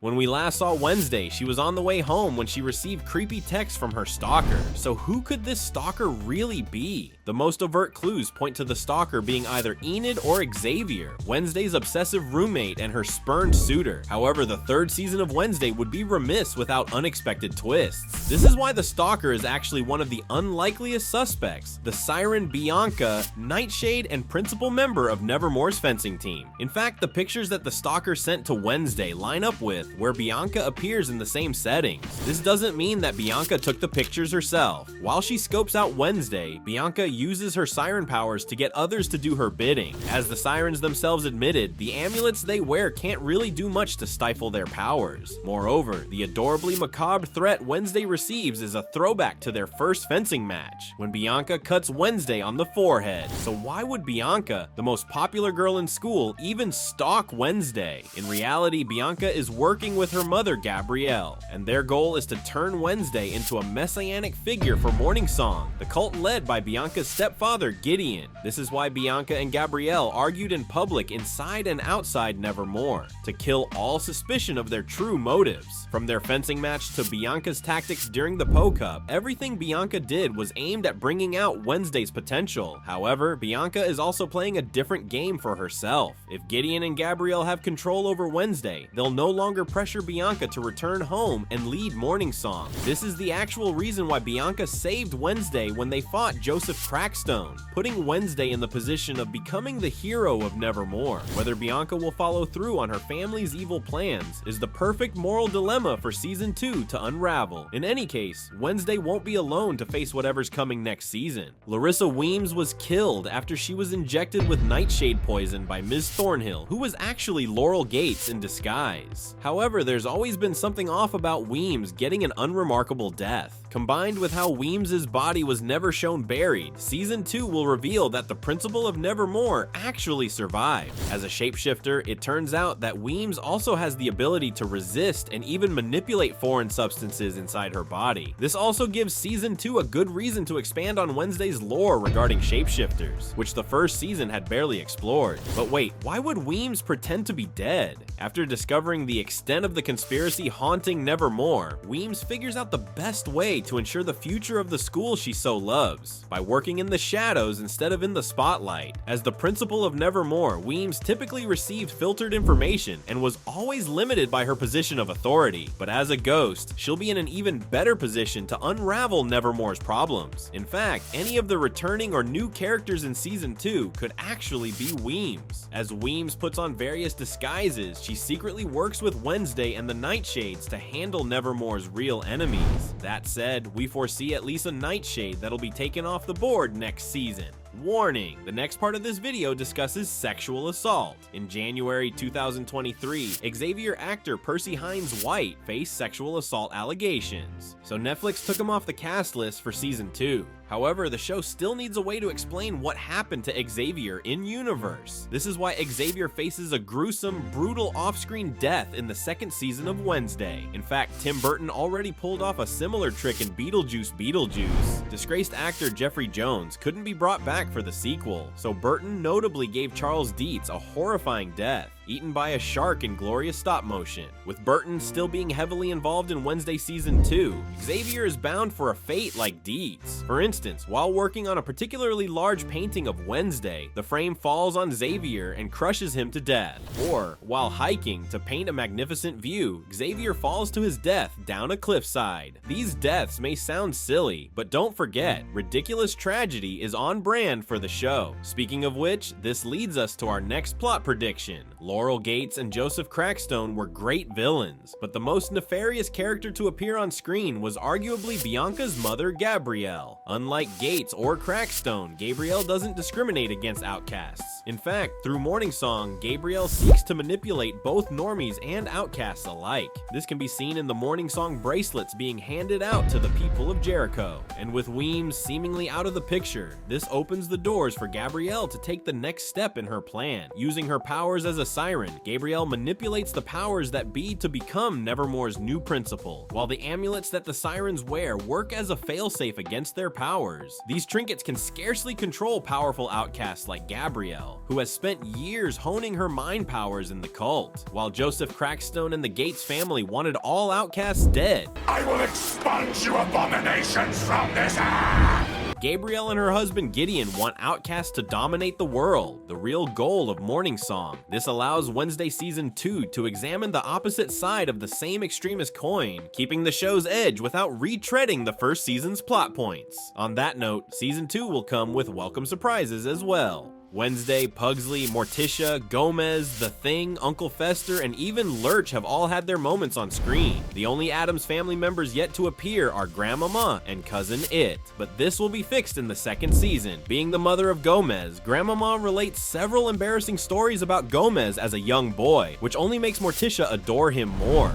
When we last saw Wednesday, she was on the way home when she received creepy texts from her stalker. So who could this stalker really be? The most overt clues point to the stalker being either Enid or Xavier, Wednesday's obsessive roommate and her spurned suitor. However, the third season of Wednesday would be remiss without unexpected twists. This is why the stalker is actually one of the unlikeliest suspects, the siren Bianca, Nightshade, and principal member of Nevermore's fencing team. In fact, the pictures that the stalker sent to Wednesday line up with where Bianca appears in the same settings. This doesn't mean that Bianca took the pictures herself. While she scopes out Wednesday, Bianca uses her siren powers to get others to do her bidding. As the sirens themselves admitted, the amulets they wear can't really do much to stifle their powers. Moreover, the adorably macabre threat Wednesday receives is a throwback to their first fencing match, when Bianca cuts Wednesday on the forehead. So why would Bianca, the most popular girl in school, even stalk Wednesday? In reality, Bianca is working with her mother Gabrielle, and their goal is to turn Wednesday into a messianic figure for Morning Song, the cult led by Bianca's stepfather Gideon. This is why Bianca and Gabrielle argued in public inside and outside Nevermore, to kill all suspicion of their true motives. From their fencing match to Bianca's tactics during the Po Cup, everything Bianca did was aimed at bringing out Wednesday's potential. However, Bianca is also playing a different game for herself. If Gideon and Gabrielle have control over Wednesday, they'll no longer pressure Bianca to return home and lead Morning Song. This is the actual reason why Bianca saved Wednesday when they fought Joseph Crackstone, putting Wednesday in the position of becoming the hero of Nevermore. Whether Bianca will follow through on her family's evil plans is the perfect moral dilemma for Season 2 to unravel. In any case, Wednesday won't be alone to face whatever's coming next season. Larissa Weems was killed after she was injected with nightshade poison by Ms. Thornhill, who was actually Laurel Gates in disguise. However, there's always been something off about Weems getting an unremarkable death. Combined with how Weems' body was never shown buried, Season 2 will reveal that the principal of Nevermore actually survived. As a shapeshifter, it turns out that Weems also has the ability to resist and even manipulate foreign substances inside her body. This also gives Season 2 a good reason to expand on Wednesday's lore regarding shapeshifters, which the first season had barely explored. But wait, why would Weems pretend to be dead? After discovering the extent of the conspiracy haunting Nevermore, Weems figures out the best way to ensure the future of the school she so loves, by working in the shadows instead of in the spotlight. As the principal of Nevermore, Weems typically received filtered information and was always limited by her position of authority, but as a ghost, she'll be in an even better position to unravel Nevermore's problems. In fact, any of the returning or new characters in Season 2 could actually be Weems. As Weems puts on various disguises, she secretly works with Wednesday and the Nightshades to handle Nevermore's real enemies. That said, we foresee at least a Nightshade that'll be taken off the board next season. Warning, the next part of this video discusses sexual assault. In January 2023, Xavier actor Percy Hines White faced sexual assault allegations, so Netflix took him off the cast list for Season 2. However, the show still needs a way to explain what happened to Xavier in-universe. This is why Xavier faces a gruesome, brutal off-screen death in the second season of Wednesday. In fact, Tim Burton already pulled off a similar trick in Beetlejuice. Disgraced actor Jeffrey Jones couldn't be brought back for the sequel, so Burton notably gave Charles Dietz a horrifying death, eaten by a shark in glorious stop motion. With Burton still being heavily involved in Wednesday Season 2, Xavier is bound for a fate like Dietz. For instance, while working on a particularly large painting of Wednesday, the frame falls on Xavier and crushes him to death. Or, while hiking to paint a magnificent view, Xavier falls to his death down a cliffside. These deaths may sound silly, but don't forget, ridiculous tragedy is on brand for the show. Speaking of which, this leads us to our next plot prediction. Laurel Gates and Joseph Crackstone were great villains, but the most nefarious character to appear on screen was arguably Bianca's mother, Gabrielle. Unlike Gates or Crackstone, Gabrielle doesn't discriminate against outcasts. In fact, through Morning Song, Gabrielle seeks to manipulate both normies and outcasts alike. This can be seen in the Morning Song bracelets being handed out to the people of Jericho. And with Weems seemingly out of the picture, this opens the doors for Gabrielle to take the next step in her plan. Using her powers as a siren, Gabrielle manipulates the powers that be to become Nevermore's new principal, while the amulets that the sirens wear work as a failsafe against their powers. These trinkets can scarcely control powerful outcasts like Gabrielle. Gabrielle, who has spent years honing her mind powers in the cult, while Joseph Crackstone and the Gates family wanted all outcasts dead. I will expunge you abominations from this earth! Gabrielle and her husband Gideon want outcasts to dominate the world, the real goal of Morning Song. This allows Wednesday Season 2 to examine the opposite side of the same extremist coin, keeping the show's edge without retreading the first season's plot points. On that note, Season 2 will come with welcome surprises as well. Wednesday, Pugsley, Morticia, Gomez, The Thing, Uncle Fester, and even Lurch have all had their moments on screen. The only Addams family members yet to appear are Grandmama and Cousin Itt, but this will be fixed in the second season. Being the mother of Gomez, Grandmama relates several embarrassing stories about Gomez as a young boy, which only makes Morticia adore him more.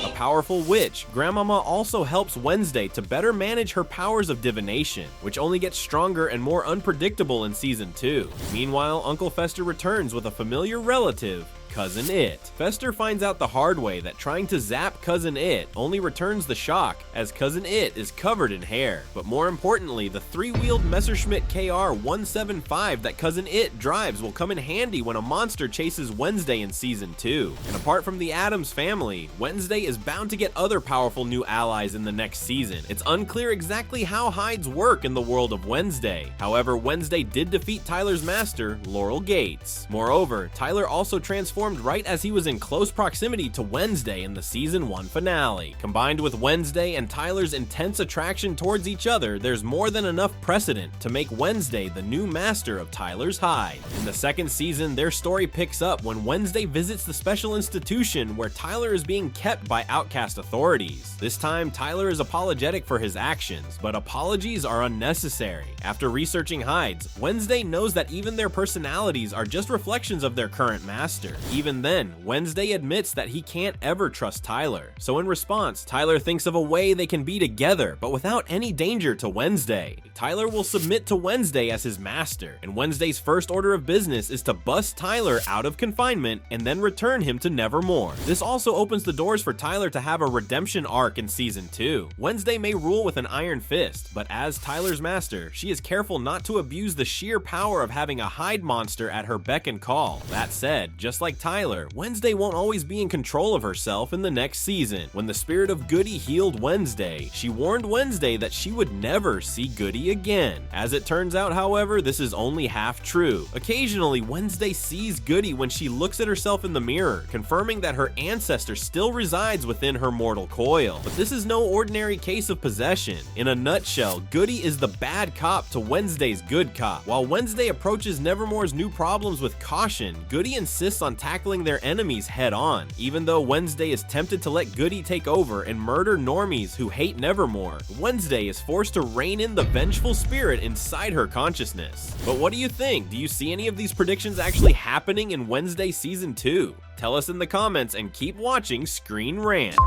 A powerful witch, Grandmama also helps Wednesday to better manage her powers of divination, which only gets stronger and more unpredictable in Season 2. Meanwhile, Uncle Fester returns with a familiar relative, Cousin Itt. Fester finds out the hard way that trying to zap Cousin Itt only returns the shock, as Cousin Itt is covered in hair. But more importantly, the three-wheeled Messerschmitt KR-175 that Cousin Itt drives will come in handy when a monster chases Wednesday in Season 2. And apart from the Addams family, Wednesday is bound to get other powerful new allies in the next season. It's unclear exactly how hides work in the world of Wednesday. However, Wednesday did defeat Tyler's master, Laurel Gates. Moreover, Tyler also transformed right as he was in close proximity to Wednesday in the Season 1 finale. Combined with Wednesday and Tyler's intense attraction towards each other, there's more than enough precedent to make Wednesday the new master of Tyler's hide. In the second season, their story picks up when Wednesday visits the special institution where Tyler is being kept by outcast authorities. This time, Tyler is apologetic for his actions, but apologies are unnecessary. After researching hides, Wednesday knows that even their personalities are just reflections of their current master. Even then, Wednesday admits that he can't ever trust Tyler. So in response, Tyler thinks of a way they can be together, but without any danger to Wednesday. Tyler will submit to Wednesday as his master, and Wednesday's first order of business is to bust Tyler out of confinement and then return him to Nevermore. This also opens the doors for Tyler to have a redemption arc in Season 2. Wednesday may rule with an iron fist, but as Tyler's master, she is careful not to abuse the sheer power of having a hide monster at her beck and call. That said, just like Tyler, Wednesday won't always be in control of herself in the next season. When the spirit of Goody healed Wednesday, she warned Wednesday that she would never see Goody again. As it turns out, however, this is only half true. Occasionally, Wednesday sees Goody when she looks at herself in the mirror, confirming that her ancestor still resides within her mortal coil. But this is no ordinary case of possession. In a nutshell, Goody is the bad cop to Wednesday's good cop. While Wednesday approaches Nevermore's new problems with caution, Goody insists on tackling their enemies head on. Even though Wednesday is tempted to let Goody take over and murder normies who hate Nevermore, Wednesday is forced to rein in the vengeful spirit inside her consciousness. But what do you think? Do you see any of these predictions actually happening in Wednesday Season 2? Tell us in the comments and keep watching Screen Rant.